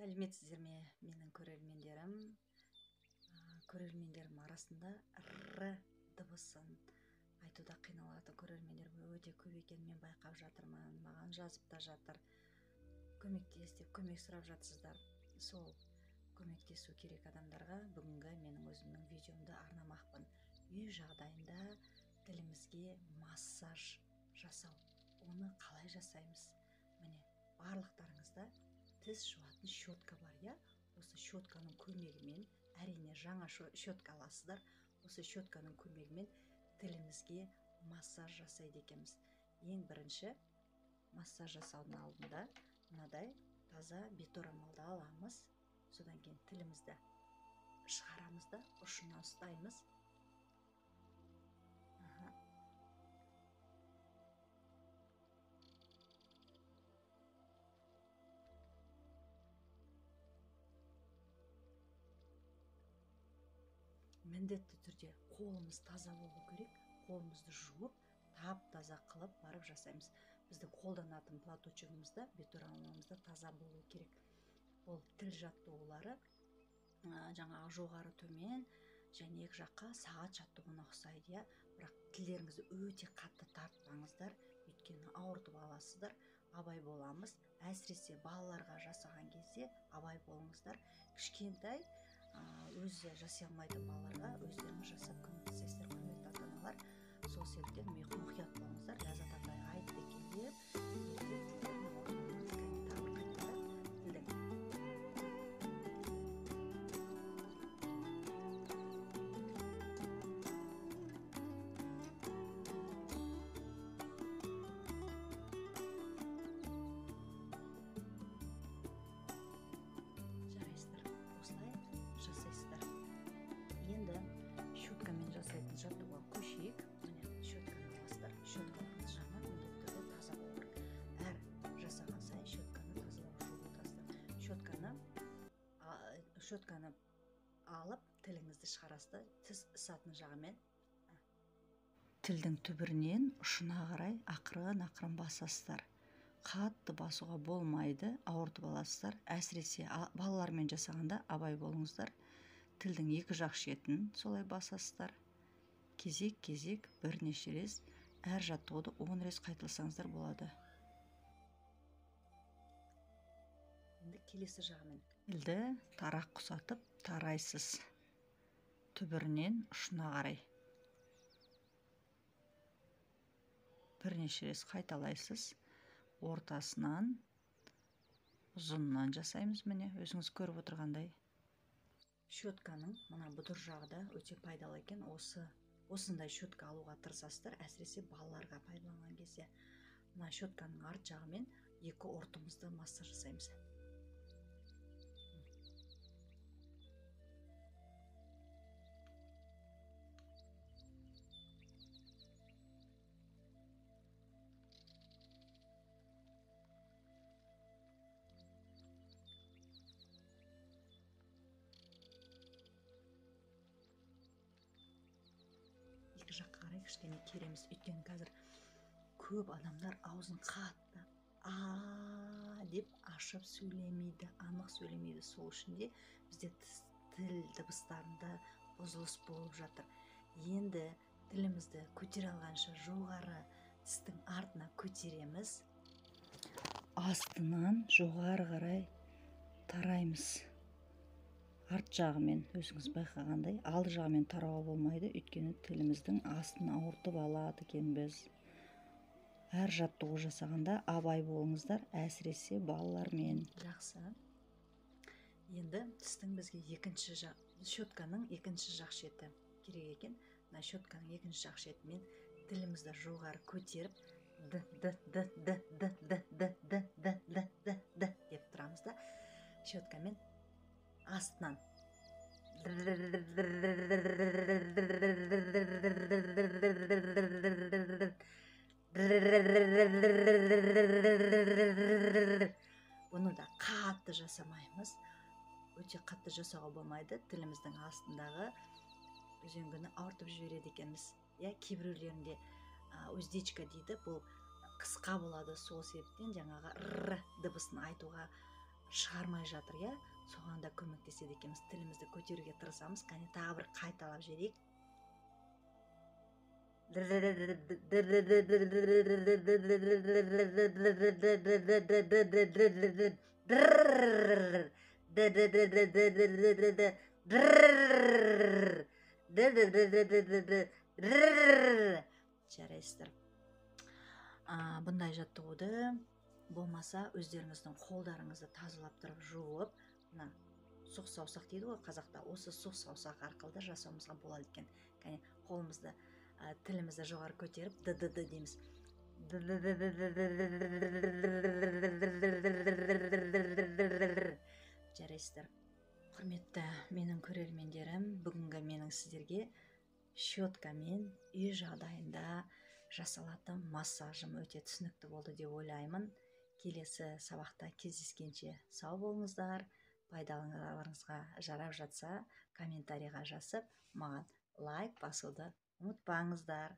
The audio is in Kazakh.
Сәлеметсіздер ме, менің көрермендерім. Көрермендерім арасында р дыбысын айтуда қиналатын көрермендер өте көп екенін мен байқап жатырмын. Маған жазып та жатыр, көмектес деп көмек сұрап жатсыздар. Сол көмектесу керек адамдарға бүгінгі менің өзімнің видеомды арнамақпын. Үй жағдайында тілімізге массаж жасау. Оны қалай жасаймыз? Міне, барлықтарыңызда тіс жуатын щетка бар, я? Осы щетканың көмегімен, әрине жаңа щетка аласыздар. Осы щетканың көмегімен тілімізге массаж жасайды екенбіз. Ең бірінші массаж жасаудың алдында мынадай таза беторамалды аламыз. Содан кейін тілімізді шығарамыз да ұшынан ұстаймыз. Міндетті түрде қолымыз таза болу керек. Қолымызды жуып, тап-таза қылып барып жасаймыз. Біздің қолданатын платочогымызда, беторамалымызда таза болу керек. Ол тіл жаттығулары жаңағы жоғары төмен және екі жаққа сағат жаттығуына ұқсайды, я? Бірақ тілдеріңізді өте қатты тартпаңыздар, өйткені ауыртып аласыздар. Абай боламыз. Әсіресе балаларға жасаған кезде абай болыңыздар. Кішкентай өзі жасай алмайтын балаларға өздеріңіз жасап көмектесесіздер, құрметті ата-аналар. Сол себептен мұқият болыңыздар. Ләззат апайға айтып екен деп щеткамен жасайтын жаттығуға көшейік. Міне, щетканы аласыздар. Щеткаларыңыз жаңа, міндетті түрде таза болу керек. Әр жасаған сайын щетканы тазалап жуып отырасыздар. Щетканы алып, тіліңізді шығарасыздар. Тіс ысатын жағымен тілдің түбірінен ұшына қарай ақырын-ақырын басасыздар. Қатты басуға болмайды, ауыртып аласыздар. Әсіресе балалармен жасағанда абай болыңыздар. Тілдің екі жақ шетін солай басасыздар. Кезек-кезек бірнеше рет, әр жаттығуды 10 рет қайталасаңыздар болады. Енді келесі жағымен тілді тарақ құсатып тарайсыз. Түбірінен ұшына қарай. Бірнеше рет қайталайсыз. Ортасынан, ұзынынан жасаймыз, міне, өзіңіз көріп отырғандай. Щетканың мына бұдыр жағы да өте пайдалы екен. Осындай щетка алуға тырысасыздар, әсіресе балаларға пайдаланған кезде. Мына щетканың арт жағымен екі ортымызды массаж жасаймыз. Екі жаққа қарай кішкене кереміз. Өйткені қазір көп адамдар аузын қатты деп ашып сөйлемейді, анық сөйлемейді. Сол үшін де бізде тіл дыбыстарында бұзылыс болып жатыр. Енді тілімізді көтере алғанша жоғары тістің артына көтереміз. Астынан жоғары қарай тараймыз. Арт жағымен өзіңіз байқағандай, алды жағымен тарауға болмайды, өйткені тіліміздің астын ауыртып алады екенбіз. Әр жаттығу жасағанда абай болыңыздар, әсіресе балалармен. Жақсы. Енді тістің бізге щетканың екінші жақ шеті керек екен. Мына щетканың екінші жақ шетімен тілімізді жоғары көтеріп деп тұрамыз да, щеткамен астынан бұны да қатты жасамаймыз. Өте қатты жасауға болмайды. Тіліміздің астындағы үзеңгіні ауыртып жібереді екенбіз. Кейбіреулерінде уздечка дейді, бұл қысқа болады. Сол себептен жаңағы р дыбысын айтуға шығармай жатыр, иә, соған да көмектеседі екенбіз. Тілімізді көтеруге тырысамыз. Кәне тағы бір қайталап жіберейік. Жарайсыздар. Бұндай жаттығуды болмаса өздеріңіздің қолдарыңызды тазалап тұрып жуып, мына сұқ саусақ дейді ғой қазақта, осы сұқ саусақ арқылы да жасауымызға болады екен. Кәне қолымызды, тілімізді жоғары көтеріп д дейміз. Жарайсыздар. Құрметті менің көрермендерім, бүгінгі менің сіздерге щеткамен үй жағдайында жасалатын массажым өте түсінікті болды деп ойлаймын. Келесі сабақта кездескенше сау болыңыздар. Пайдалануларыңызға жарап жатса, комментарийға жазып, маған лайк басуды ұмытпаңыздар.